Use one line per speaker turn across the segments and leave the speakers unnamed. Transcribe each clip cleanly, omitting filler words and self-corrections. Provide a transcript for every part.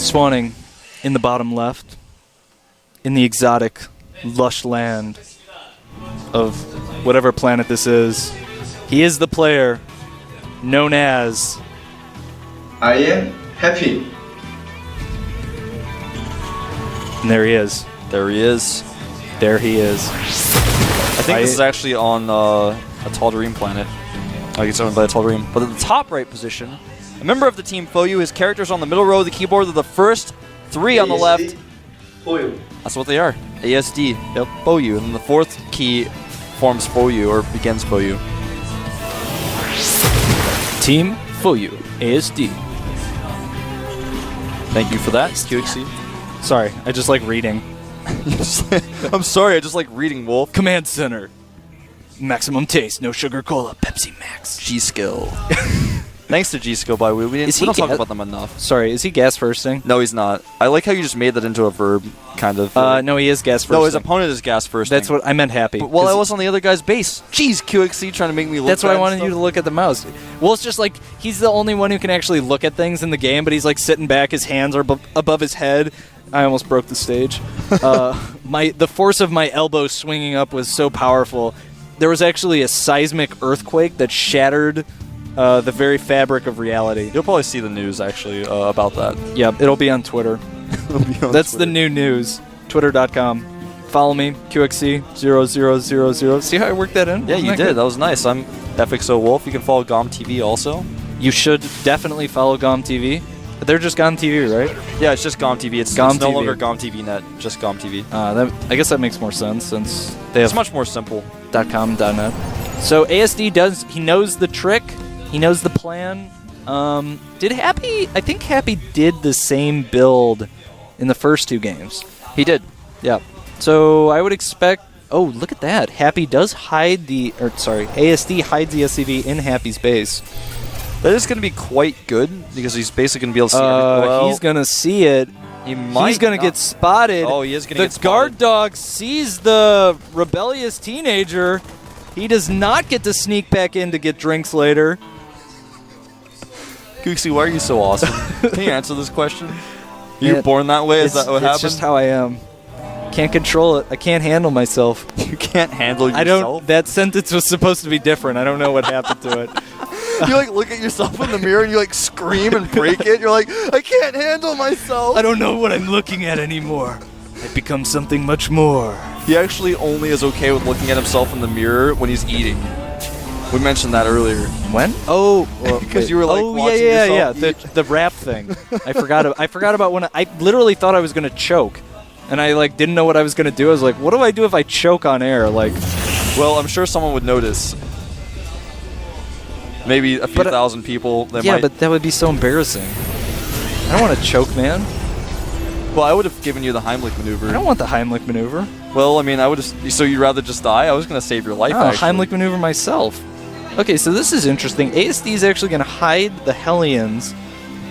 Spawning in the bottom left, in the exotic, lush land of whatever planet this is. He is the player known as...
I am happy.
And there he is.
There he is.
There he is.
I think this is actually on a Tal'Darim planet. Like it's owned by a Tal'Darim. But at the top right position, a member of the team Foyu, his character's on the middle row of the keyboard with the first three on the left.
Foyu.
That's what they are. ASD. Yep. Foyu. And then the fourth key forms Foyu or begins Foyu.
Team Foyu, ASD.
Thank you for that, QXC.
Sorry, I just like reading.
I'm sorry, I just like reading, Wolf.
Command Center. Maximum taste, no sugar cola, Pepsi Max.
G-Skill. Thanks to G-Skill, by the way. We don't talk about them enough.
Sorry, is he gas firsting?
No, he's not. I like how you just made that into a verb, kind of.
No, he is gas firsting.
No, his opponent is gas firsting.
That's what I meant, happy.
But, well, I was on the other guy's base. Jeez, QXC trying to make me look.
That's why I wanted you to look at the mouse. Well, it's just like he's the only one who can actually look at things in the game, but he's like sitting back, his hands are above his head. I almost broke the stage. The force of my elbow swinging up was so powerful. There was actually a seismic earthquake that shattered the very fabric of reality.
You'll probably see the news, actually, about that.
Yeah, it'll be on Twitter. That's the new news. Twitter.com. Follow me, QXC0000. See how I worked that in?
Yeah, you did. That was nice. I'm FXO Wolf. You can follow GOMTV also.
You should definitely follow GOMTV. They're just GOMTV, right?
Yeah, it's just GOMTV. It's no longer GOMTV Net, just GOMTV.
I guess that makes more sense since they have
it's much more simple.
.com.net. So ASD he knows the trick. He knows the plan. Did Happy... I think Happy did the same build in the first two games.
He did.
Yeah. So I would expect... Oh, look at that. Happy does hide the... ASD hides the SCV in Happy's base.
That is going to be quite good, because he's basically going to be able to see everything.
He's going to see it. He's going to get spotted.
Oh, he is going to get spotted.
The guard dog sees the rebellious teenager. He does not get to sneak back in to get drinks later.
Gooksy, why are you so awesome? Can you answer this question? You were born that way? Is that what happened?
It's just how I am. Can't control it. I can't handle myself.
You can't handle yourself?
That sentence was supposed to be different. I don't know what happened to it.
You like look at yourself in the mirror and you like scream and break it. You're like, I can't handle myself.
I don't know what I'm looking at anymore. I've become something much more.
He actually only is okay with looking at himself in the mirror when he's eating. We mentioned that earlier.
When? Oh,
because you were like watching yourself eat.
The rap thing. I forgot about when I literally thought I was gonna choke, and I like didn't know what I was gonna do. I was like, what do I do if I choke on air? Like,
well, I'm sure someone would notice. Maybe a few thousand people.
Yeah, but that would be so embarrassing. I don't want to choke, man.
Well, I would have given you the Heimlich maneuver.
I don't want the Heimlich maneuver.
Well, I mean, I would have. So you'd rather just die? I was going to save your life.
No, Heimlich maneuver myself. Okay, so this is interesting. ASD is actually going to hide the Hellions.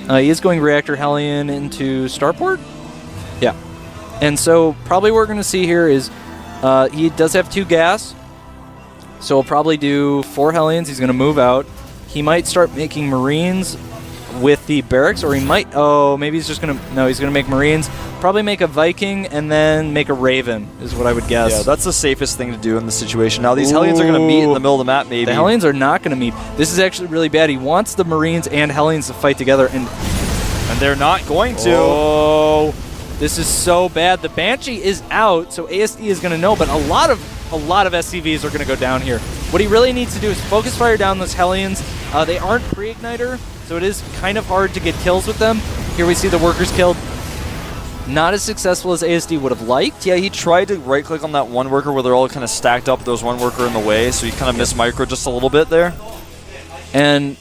He is going Reactor Hellion into Starport? Yeah. And so probably what we're going to see here is he does have 2 gas. So he'll probably do 4 Hellions. He's going to move out. He might start making Marines with the barracks, or he might... Oh, maybe he's just going to... No, he's going to make Marines. Probably make a Viking, and then make a Raven, is what I would guess.
Yeah, that's the safest thing to do in this situation. Now, these Hellions are going to meet in the middle of the map, maybe.
The Hellions are not going to meet. This is actually really bad. He wants the Marines and Hellions to fight together, and
they're not going to.
Oh, this is so bad. The Banshee is out, so ASD is going to know, but a lot of SCVs are going to go down here. What he really needs to do is focus fire down those Hellions. They aren't pre-igniter, so it is kind of hard to get kills with them. Here we see the workers killed. Not as successful as ASD would have liked.
Yeah, he tried to right-click on that one worker where they're all kind of stacked up. There was one worker in the way, so he kind of missed micro just a little bit there.
And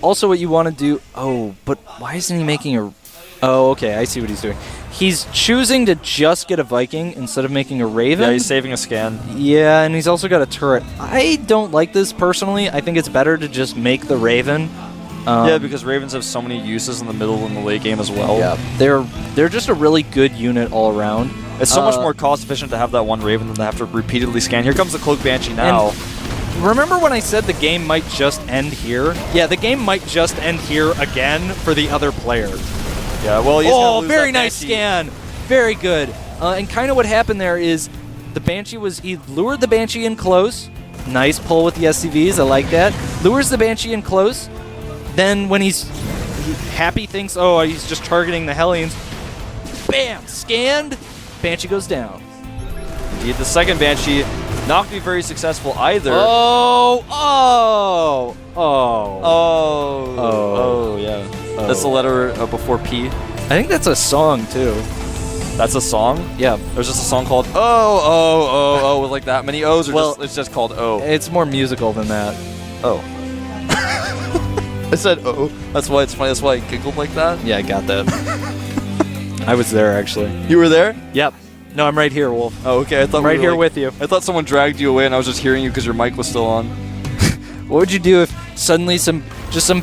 also what you want to do... Oh, but why isn't he making a... Oh, okay, I see what he's doing. He's choosing to just get a Viking instead of making a Raven.
Yeah, he's saving a scan.
Yeah, and he's also got a turret. I don't like this personally. I think it's better to just make the Raven.
Yeah, because Ravens have so many uses in the middle and the late game as well.
Yeah, they're just a really good unit all around.
It's so much more cost efficient to have that one Raven than to have to repeatedly scan. Here comes the Cloak Banshee now.
Remember when I said the game might just end here? Yeah, the game might just end here again for the other player.
Yeah, well, he's gonna lose
very
that
nice
Banshee.
scan. Very good. And kind of what happened there is the Banshee he lured the Banshee in close. Nice pull with the SCVs. I like that. Lures the Banshee in close. Then when Happy thinks, oh, he's just targeting the Hellions. Bam! Scanned. Banshee goes down.
Indeed, the second Banshee not going to be very successful either.
Oh,
Yeah. That's the letter before P.
I think that's a song, too.
That's a song?
Yeah.
There's just a song called Oh, with like that many O's, or it's just called Oh?
It's more musical than that.
Oh. I said oh. That's why it's funny. That's why I giggled like that.
Yeah, I got that. I was there, actually.
You were there?
Yep. No, I'm right here, Wolf.
Oh, okay. I thought
I'm right here with you.
I thought someone dragged you away, and I was just hearing you because your mic was still on.
What would you do if suddenly some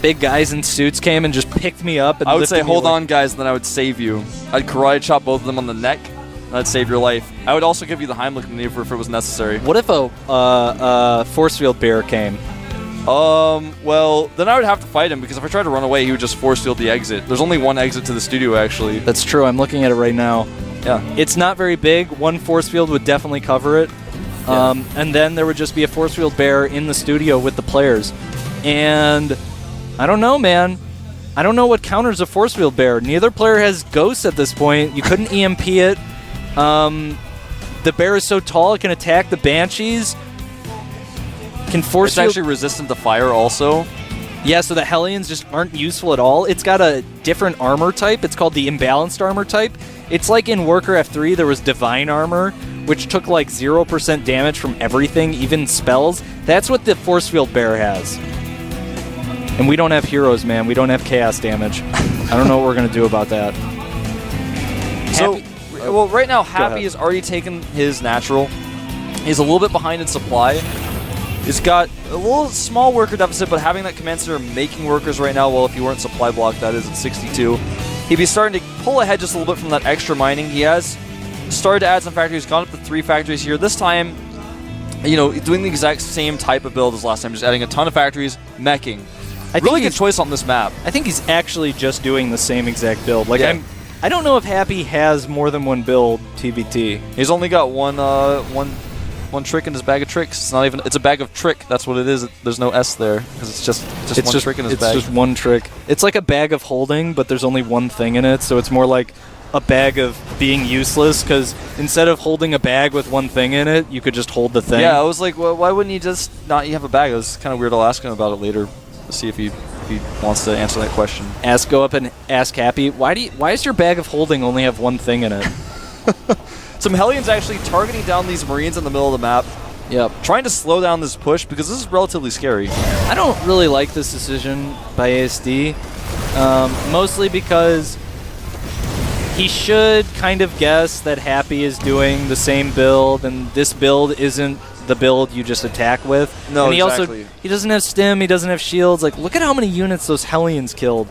big guys in suits came and just picked me up? And
I would say,
lifted me
hold
like-
on, guys, and then I would save you. I'd karate chop both of them on the neck, and I'd save your life. I would also give you the Heimlich maneuver if it was necessary.
What if a force field bear came?
Well, then I would have to fight him, because if I tried to run away, he would just force field the exit. There's only one exit to the studio, actually.
That's true. I'm looking at it right now.
Yeah.
It's not very big. One force field would definitely cover it.
Yeah.
And then there would just be a force field bear in the studio with the players. And I don't know, man. I don't know what counters a force field bear. Neither player has ghosts at this point. You couldn't EMP it. The bear is so tall it can attack the Banshees. Can force
It's
field...
actually resistant to fire also.
Yeah, so the Hellions just aren't useful at all. It's got a different armor type. It's called the imbalanced armor type. It's like in Warcraft 3, there was Divine Armor, which took like 0% damage from everything, even spells. That's what the Force Field Bear has. And we don't have heroes, man. We don't have chaos damage. I don't know what we're going to do about that.
So, well, right now, Happy
ahead.
has already taken his natural. He's a little bit behind in supply. He's got a little small worker deficit, but having that command center making workers right now, well, if you weren't supply blocked, that is at 62. He'd be starting to pull ahead just a little bit from that extra mining. He has started to add some factories, gone up to 3 factories here. This time, you know, doing the exact same type of build as last time, just adding a ton of factories, meching. Really good choice on this map.
I think he's actually just doing the same exact build. Like,
Yeah.
I don't know if Happy has more than one build TBT.
He's only got one trick in his bag of tricks. It's not even. It's a bag of trick. That's what it is. There's no S there because it's just one trick in his bag.
It's just one trick. It's like a bag of holding, but there's only one thing in it, so it's more like a bag of being useless, because instead of holding a bag with one thing in it, you could just hold the thing.
Yeah, I was like, well, why wouldn't you just not have a bag? It was kind of weird. I'll ask him about it later to see if he wants to answer that question.
Go up and ask Happy, why does your bag of holding only have one thing in it?
Some Hellions actually targeting down these Marines in the middle of the map.
Yep.
Trying to slow down this push because this is relatively scary.
I don't really like this decision by ASD, mostly because he should kind of guess that Happy is doing the same build, and this build isn't the build you just attack with.
No,
and he
exactly.
He doesn't have stim, he doesn't have shields. Like, look at how many units those Hellions killed.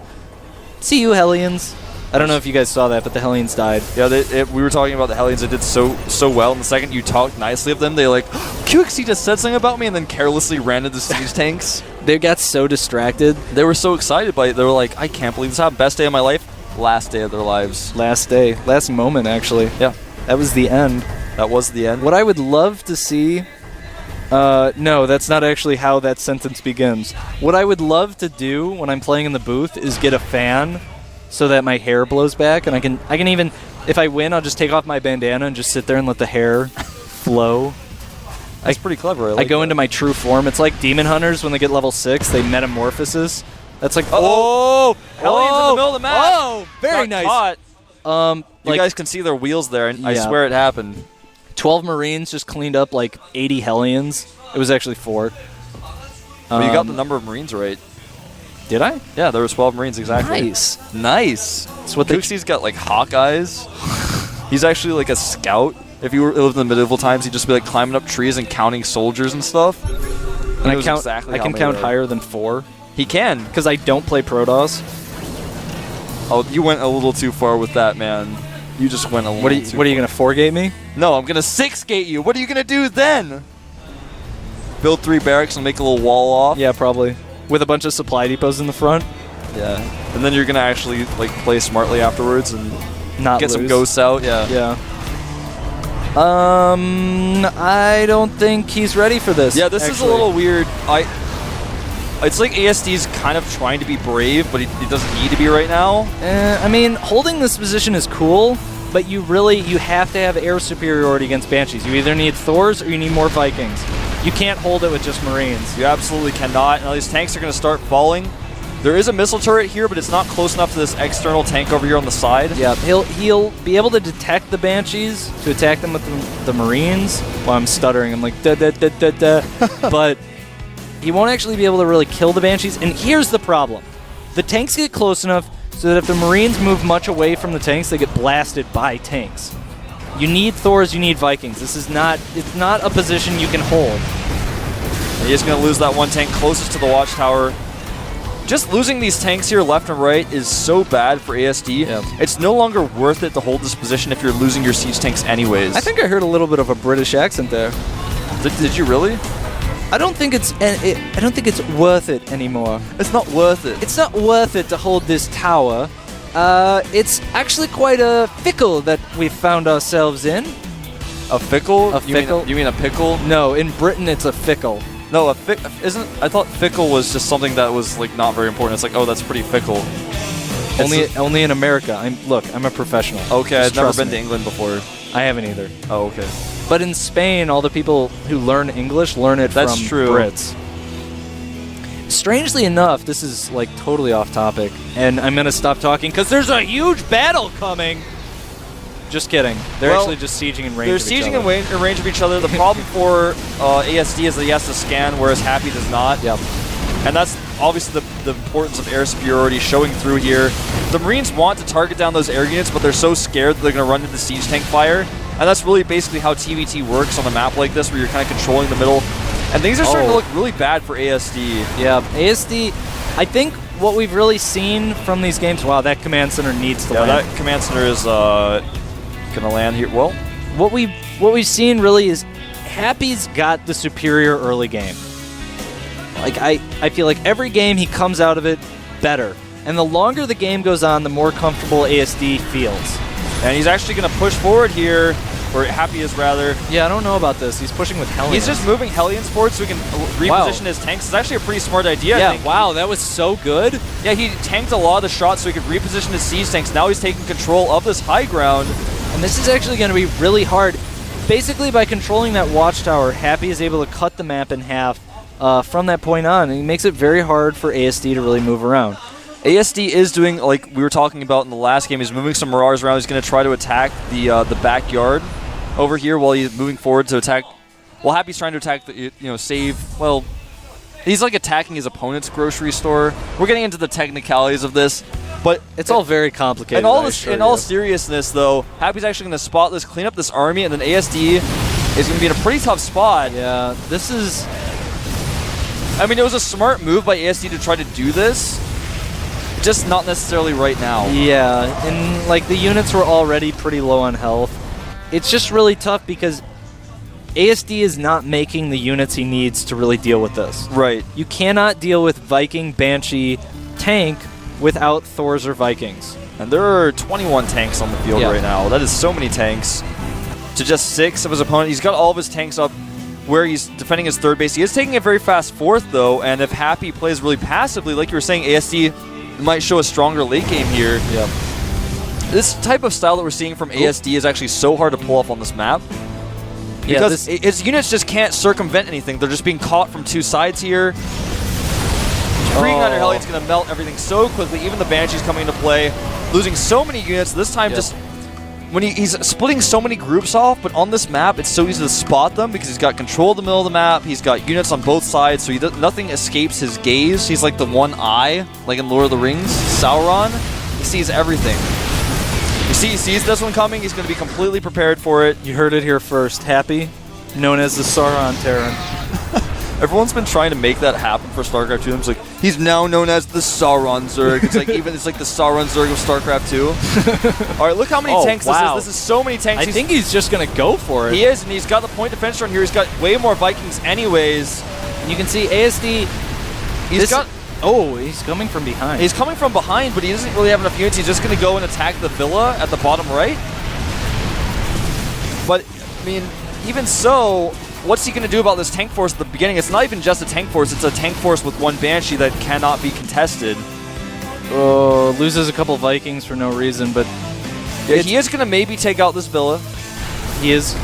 See you, Hellions. I don't know if you guys saw that, but the Hellions died.
Yeah, we were talking about the Hellions. They did so well. And the second you talked nicely of them, they like, QXC just said something about me, and then carelessly ran into siege tanks.
They got so distracted.
They were so excited by it. They were like, I can't believe this happened. Best day of my life. Last day of their lives.
Last day. Last moment, actually.
Yeah.
That was the end.
That was the end.
What I would love to see... no, that's not actually how that sentence begins. What I would love to do when I'm playing in the booth is get a fan so that my hair blows back, and I can even, if I win, I'll just take off my bandana and just sit there and let the hair flow.
That's pretty clever.
I go into my true form. It's like Demon Hunters when they get level 6, they metamorphosis. That's like,
Hellions in the middle of the map.
Oh, very
Got
nice.
Caught. You
Like,
guys can see their wheels there, and I
Yeah.
swear it happened.
12 Marines just cleaned up like 80 Hellions. It was actually 4.
But you got the number of Marines right.
Did I?
Yeah, there was 12 Marines exactly. Nice.
That's what they...
Tuxi's got like hawk eyes. He's actually like a scout. If you lived in the medieval times, he'd just be like climbing up trees and counting soldiers and stuff.
And I can count higher than 4.
He can.
Because I don't play Protoss.
Oh, you went a little too far with that, man. You just went a little too
What are you going to 4-gate me?
No, I'm going to 6-gate you. What are you going to do then? Build 3 barracks and make a little wall off?
Yeah, probably. With a bunch of supply depots in the front.
Yeah. And then you're going to actually like play smartly afterwards and
Not
get
lose.
some ghosts out. Yeah.
Yeah. I don't think he's ready for this.
Yeah, this is a little weird. It's like ASD's kind of trying to be brave, but he doesn't need to be right now.
I mean, holding this position is cool, but you have to have air superiority against Banshees. You either need Thors or you need more Vikings. You can't hold it with just Marines.
You absolutely cannot. Now these tanks are going to start falling. There is a missile turret here, but it's not close enough to this external tank over here on the side.
Yeah, he'll be able to detect the Banshees to attack them with the Marines. While I'm stuttering, I'm like da da da da da. But he won't actually be able to really kill the Banshees. And here's the problem: the tanks get close enough so that if the Marines move much away from the tanks, they get blasted by tanks. You need Thors, you need Vikings. It's not a position you can hold.
And he's going to lose that one tank closest to the watchtower. Just losing these tanks here left and right is so bad for ASD.
Yep.
It's no longer worth it to hold this position if you're losing your siege tanks anyways.
I think I heard a little bit of a British accent there.
Did you really?
I don't think it's worth it anymore.
It's not worth it.
It's not worth it to hold this tower. It's actually quite a fickle that we've found ourselves in.
A fickle?
A fickle?
You mean a pickle?
No, in Britain it's a fickle.
No, I thought fickle was just something that was like not very important. It's like, oh, that's pretty fickle.
Only in America. I'm a professional.
Okay,
Just
I've never
trust
been
me.
to England before.
I haven't either.
Oh, okay.
But in Spain, all the people who learn English learn it
That's
from
true.
Brits. Strangely enough, this is like totally off topic, and I'm gonna stop talking because there's a huge battle coming. Just kidding. They're actually just sieging in range.
They're
of each
sieging
other.
in range of each other. The problem for ASD is that he has to scan, whereas Happy does not.
Yep.
And that's obviously the importance of air superiority showing through here. The Marines want to target down those air units, but they're so scared that they're going to run into siege tank fire. And that's really basically how TVT works on a map like this, where you're kind of controlling the middle. And things are starting to look really bad for ASD.
Yeah, ASD, I think what we've really seen from these games, wow, that command center needs to land.
That command center is going to land here. Well,
what we've seen really is Happy's got the superior early game. Like I feel like every game he comes out of it better. And the longer the game goes on, the more comfortable ASD feels.
And he's actually going to push forward here, or Happy is rather.
Yeah, I don't know about this. He's pushing with Hellions.
He's just moving Hellions forward so he can reposition his tanks. It's actually a pretty smart idea, I think.
Wow, that was so good.
Yeah, he tanked a lot of the shots so he could reposition his siege tanks. Now he's taking control of this high ground.
And this is actually going to be really hard. Basically, by controlling that watchtower, Happy is able to cut the map in half from that point on. And he makes it very hard for ASD to really move around.
ASD is doing, like we were talking about in the last game, he's moving some Mirage around. He's going to try to attack the backyard over here while he's moving forward to attack. Well, Happy's trying to attack the, well, he's like attacking his opponent's grocery store. We're getting into the technicalities of this, but
it's all very complicated.
In all seriousness, though, Happy's actually going to spot this, clean up this army, and then ASD is going to be in a pretty tough spot.
Yeah, this is...
I mean, it was a smart move by ASD to try to do this. Just not necessarily right now.
Yeah, and like the units were already pretty low on health. It's just really tough because ASD is not making the units he needs to really deal with this.
Right.
You cannot deal with Viking, Banshee, tank without Thors or Vikings.
And there are 21 tanks on the field right now. That is so many tanks to just 6 of his opponent. He's got all of his tanks up where he's defending his third base. He is taking a very fast fourth, though, and if Happy plays really passively, like you were saying, ASD might show a stronger late game here.
Yeah.
This type of style that we're seeing from ASD is actually so hard to pull off on this map. Because his units just can't circumvent anything. They're just being caught from two sides here. Bringing under Hellions is going to melt everything so quickly. Even the Banshee's coming into play. Losing so many units. This time just... When he's splitting so many groups off, but on this map, it's so easy to spot them because he's got control of the middle of the map. He's got units on both sides, so nothing escapes his gaze. He's like the one eye, like in Lord of the Rings. Sauron, he sees everything. You see, he sees this one coming. He's going to be completely prepared for it.
You heard it here first. Happy, known as the Sauron Terran.
Everyone's been trying to make that happen for StarCraft 2. It's like, he's now known as the Sauron Zerg. It's like the Sauron Zerg of StarCraft 2. All right, look how many tanks this is. This is so many tanks.
I think he's just going to go for it.
He is, and he's got the point defense run here. He's got way more Vikings anyways.
And you can see ASD... Oh, he's coming from behind.
He's coming from behind, but he doesn't really have enough units. He's just going to go and attack the villa at the bottom right. But, I mean, even so, what's he going to do about this tank force at the beginning? It's not even just a tank force. It's a tank force with one Banshee that cannot be contested.
Oh, loses a couple Vikings for no reason, but...
Yeah, he is going to maybe take out this villa.
He is.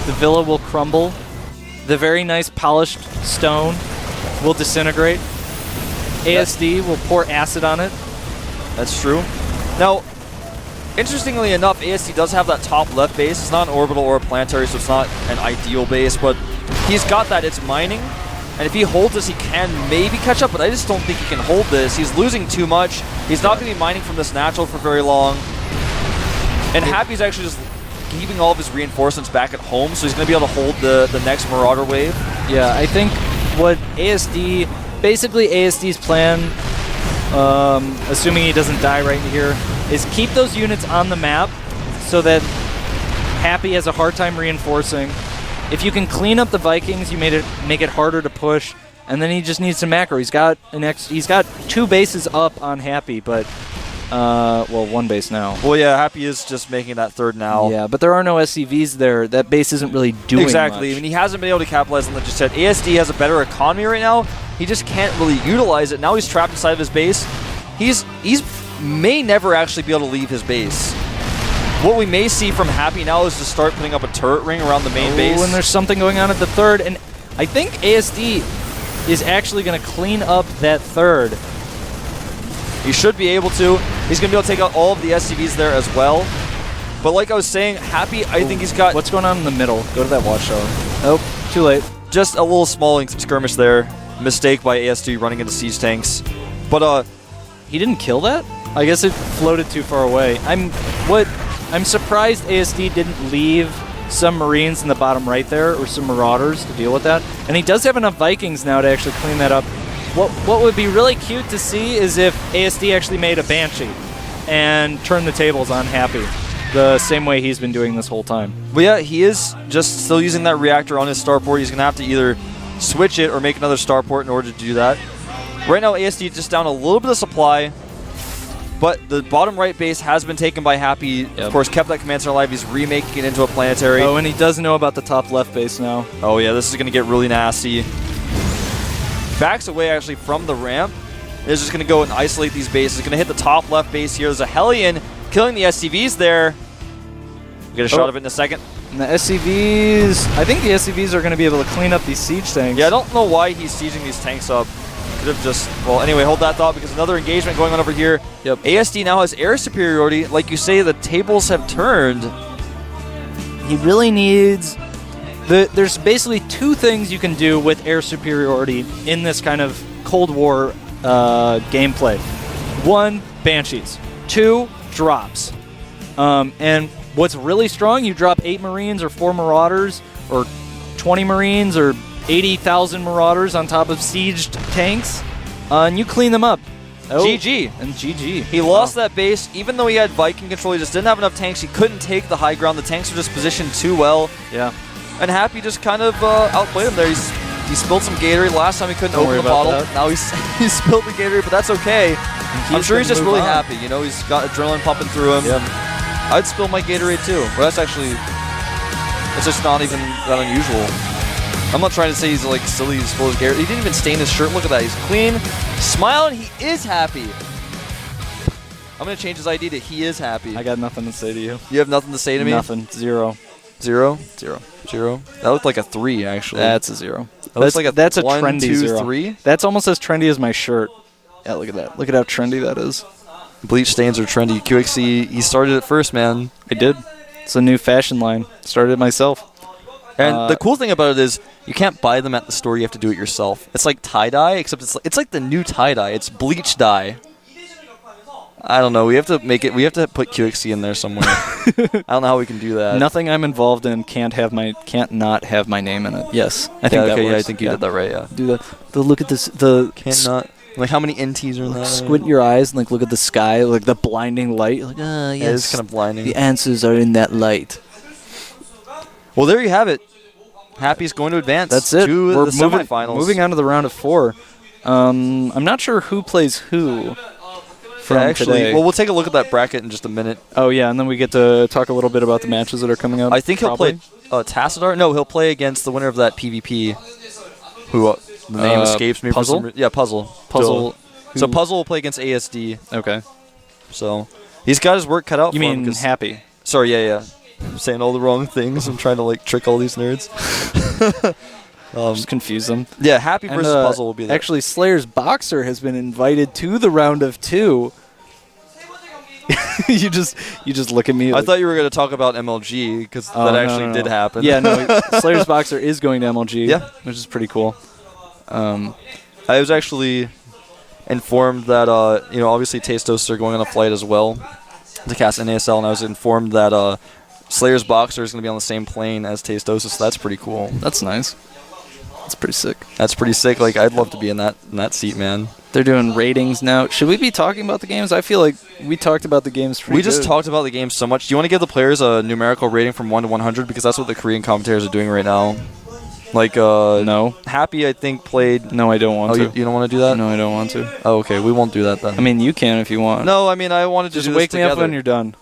The villa will crumble. The very nice polished stone will disintegrate. ASD will pour acid on it.
That's true. Now, interestingly enough, ASD does have that top left base. It's not an orbital or a planetary, so it's not an ideal base, but he's got that. It's mining, and if he holds this, he can maybe catch up, but I just don't think he can hold this. He's losing too much. He's not going to be mining from this natural for very long. And Happy's actually just keeping all of his reinforcements back at home, so he's going to be able to hold the next Marauder wave.
Yeah, I think what ASD... Basically, ASD's plan, assuming he doesn't die right here, is keep those units on the map so that Happy has a hard time reinforcing. If you can clean up the Vikings, you make it harder to push, and then he just needs some macro. He's got two bases up on Happy, but well, one base now.
Well, yeah, Happy is just making that third now.
Yeah, but there are no SCVs there. That base isn't really doing
exactly.
much.
I mean, he hasn't been able to capitalize on that just yet. ASD has a better economy right now. He just can't really utilize it. Now he's trapped inside of his base. He's may never actually be able to leave his base. What we may see from Happy now is to start putting up a turret ring around the main base.
And there's something going on at the third, and I think ASD is actually going to clean up that third.
He should be able to. He's going to be able to take out all of the SCVs there as well. But like I was saying, Happy, I think he's got...
What's going on in the middle? Go to that watchtower. Oh, too late.
Just a little small skirmish there. Mistake by ASD running into siege tanks. But
he didn't kill that? I guess it floated too far away. I'm surprised ASD didn't leave some Marines in the bottom right there, or some Marauders to deal with that. And he does have enough Vikings now to actually clean that up. What would be really cute to see is if ASD actually made a Banshee and turned the tables on Happy, the same way he's been doing this whole time.
But yeah, he is just still using that reactor on his starport. He's going to have to either switch it or make another starport in order to do that. Right now, ASD is just down a little bit of supply, but the bottom right base has been taken by Happy. Yep. Of course, kept that command center alive. He's remaking it into a planetary.
Oh, and he does know about the top left base now.
Oh yeah, this is going to get really nasty. Backs away actually from the ramp. Is just going to go and isolate these bases. Going to hit the top left base here. There's a Hellion killing the SCVs there. We'll get a shot of it in a second.
And the SCVs, I think the SCVs are going to be able to clean up these siege tanks.
Yeah, I don't know why he's sieging these tanks up. Could have just, well, anyway, hold that thought because another engagement going on over here.
Yep.
ASD now has air superiority. Like you say, the tables have turned.
He really needs... There's basically two things you can do with air superiority in this kind of Cold War gameplay. One, Banshees. Two, drops. And what's really strong, you drop 8 Marines or 4 Marauders or 20 Marines or 80,000 Marauders on top of sieged tanks, and you clean them up.
Oh, GG.
And GG.
He lost that base. Even though he had Viking control, he just didn't have enough tanks. He couldn't take the high ground. The tanks were just positioned too well.
Yeah.
And Happy just kind of outplayed him there. He spilled some Gatorade. Last time he couldn't open the bottle. Now he spilled the Gatorade, but that's okay. I'm sure he's just really happy. You know, he's got adrenaline pumping through him.
Yep.
I'd spill my Gatorade too. Well, that's just not even that unusual. I'm not trying to say he's like silly, he's full of Gatorade. He didn't even stain his shirt. Look at that. He's clean, smiling. He is happy. I'm going to change his ID to he is happy.
I got nothing to say to you.
You have nothing to say to me?
Nothing. Zero.
Zero?
Zero.
Zero? That looked like a 3, actually.
That's a 0.
That's like a
that's a
1,
trendy
2,
0.
3?
That's almost as trendy as my shirt. Yeah, look at that. Look at how trendy that is.
Bleach stains are trendy. QXC, he started it first, man.
I did. It's a new fashion line. Started it myself.
And the cool thing about it is you can't buy them at the store. You have to do it yourself. It's like tie-dye, except it's like the new tie-dye. It's bleach dye. I don't know. We have to make it. We have to put QXC in there somewhere. I don't know how we can do that.
Nothing I'm involved in can't not have my name in it. Yes, I think that works.
Yeah, I think you did that right. Yeah.
Do that. Look at this.
Cannot. Like how many NTs are in that?
Squint your eyes and look at the sky, like the blinding light. Like yes,
yeah, it's kind of blinding.
The answers are in that light.
Well, there you have it. Happy's going to advance.
That's it.
To
We're
the semifinals.
moving on to the round of 4. I'm not sure who plays who from today.
Well, we'll take a look at that bracket in just a minute.
Oh, yeah, and then we get to talk a little bit about the matches that are coming up.
I think he'll play Tassadar. No, he'll play against the winner of that PvP, who the name escapes me.
Puzzle?
Yeah, Puzzle.
Puzzle.
So Puzzle will play against ASD.
Okay.
So he's got his work cut out for him.
You mean Happy?
Sorry, yeah. I'm saying all the wrong things. I'm trying to like trick all these nerds.
Just confuse them.
Yeah, Happy versus Puzzle will be there.
Actually, Slayer's Boxer has been invited to the round of 2. you just look at me.
I thought you were going to talk about MLG because that actually did happen.
Yeah, no. Slayer's Boxer is going to MLG.
Yeah,
which is pretty cool.
I was actually informed that obviously Tastos are going on a flight as well to cast NASL, and I was informed that Slayer's Boxer is going to be on the same plane as Tastos, so that's pretty cool.
That's nice. That's pretty sick.
That's pretty sick. Like, I'd love to be in that seat, man.
They're doing ratings now. Should we be talking about the games? I feel like we talked about the games pretty
We just talked about the games so much. Do you want to give the players a numerical rating from 1 to 100? Because that's what the Korean commentators are doing right now. Like,
no.
Happy, I think, played...
No, I don't want to.
You don't want to do that?
No, I don't want to.
Oh, okay. We won't do that then.
I mean, you can if you want.
No, I mean, I wanted to
just
do this
wake
together.
me up when you're done.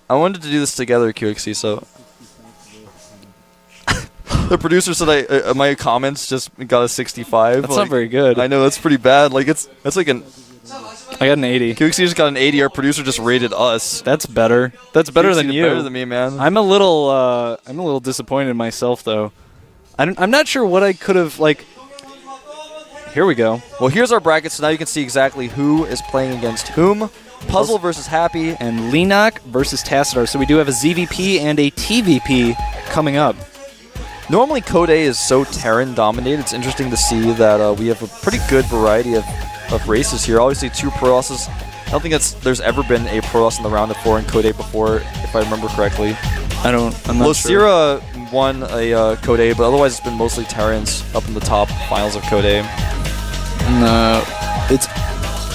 I wanted to do this together, QXC, so... The producer said my comments just got a 65.
That's not very good.
I know, that's pretty bad. Like, that's like an...
I got an 80.
QXC just got an 80. Our producer just rated us.
That's better. That's better
QXC
than you.
Better than me, man.
I'm a little disappointed in myself, though. I'm not sure what I could have, like... Here we go.
Well, here's our bracket, so now you can see exactly who is playing against whom. Puzzle versus Happy.
And Lenok versus Tassadar. So we do have a ZVP and a TVP coming up.
Normally, Code A is so Terran dominated. It's interesting to see that we have a pretty good variety of races here. Obviously, 2 Pro Losses. I don't think there's ever been a Pro Loss in the round of 4 in Code A before, if I remember correctly.
I'm not
Losira
sure.
won a Code A, but otherwise it's been mostly Terrans up in the top finals of Code A.
No, it's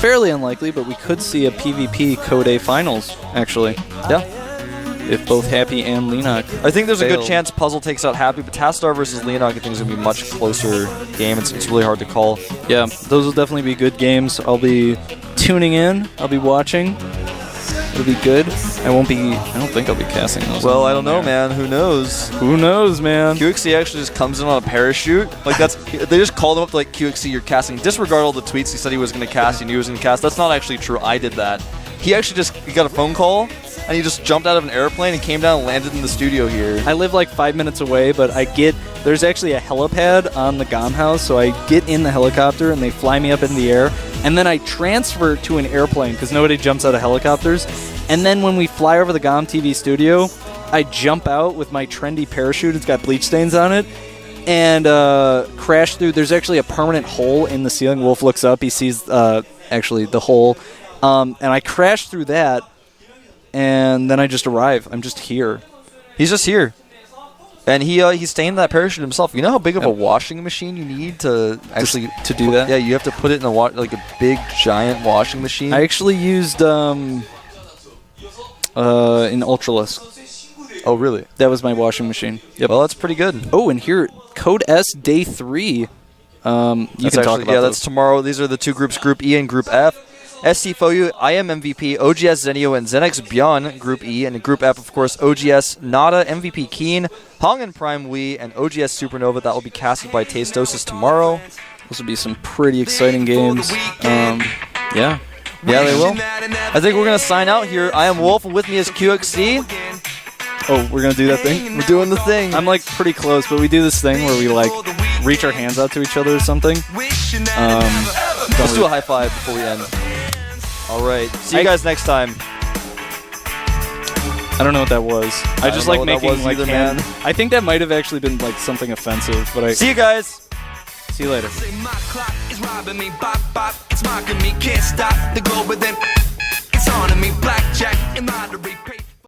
fairly unlikely, but we could see a PvP Code A finals, actually.
Yeah.
If both Happy and Lenok
I think there's
fail.
a good chance Puzzle takes out Happy, but Tassadar versus Lenok I think is going to be a much closer game. It's really hard to call.
Yeah, those will definitely be good games. I'll be tuning in. I'll be watching. It'll be good. I don't think I'll be casting those.
Well, I don't know, man. Who knows?
Who knows, man?
QXC actually just comes in on a parachute. Like, they just called him up to, like, QXC, you're casting. Disregard all the tweets he said he was going to cast. He knew he was going to cast. That's not actually true. I did that. He actually he got a phone call, and he just jumped out of an airplane and came down and landed in the studio here.
I live like 5 minutes away, but there's actually a helipad on the GOM house, so I get in the helicopter and they fly me up in the air, and then I transfer to an airplane because nobody jumps out of helicopters. And then when we fly over the GOMTV studio, I jump out with my trendy parachute. It's got bleach stains on it, and crash through. There's actually a permanent hole in the ceiling. Wolf looks up. He sees actually the hole. And I crash through that, and then I just arrive. I'm just here.
He's just here. And he stained that parachute himself. You know how big of a washing machine you need to actually
to do that?
Yeah, you have to put it in like a big, giant washing machine.
I actually used an Ultralisk.
Oh, really?
That was my washing machine.
Yep. Well, that's pretty good.
Oh, and here, Code S Day 3. You can talk about
that's tomorrow. These are the 2 groups, Group E and Group F. SC Foyu, I am MVP, OGS Zenio, and Zenex Beyond, Group E. And in Group F, of course, OGS Nada, MVP Keen, Hong and Prime Wii, and OGS Supernova. That will be casted by Tastosis tomorrow.
Those will be some pretty exciting games. Yeah.
Yeah, they will. I think we're going to sign out here. I am Wolf, and with me is QXC.
Oh, we're going to do that thing?
We're doing the thing.
I'm, like, pretty close, but we do this thing where we, like, reach our hands out to each other or something.
Let's do a high five before we end. All right. See you guys next time.
I don't know what that was. I just like making like
man.
I think that might have actually been like something offensive, but
see you guys.
See you later.
My clock is robbing me, bop bop. It's mocking me, can't stop the globe, but then it's on me. Blackjack and lottery.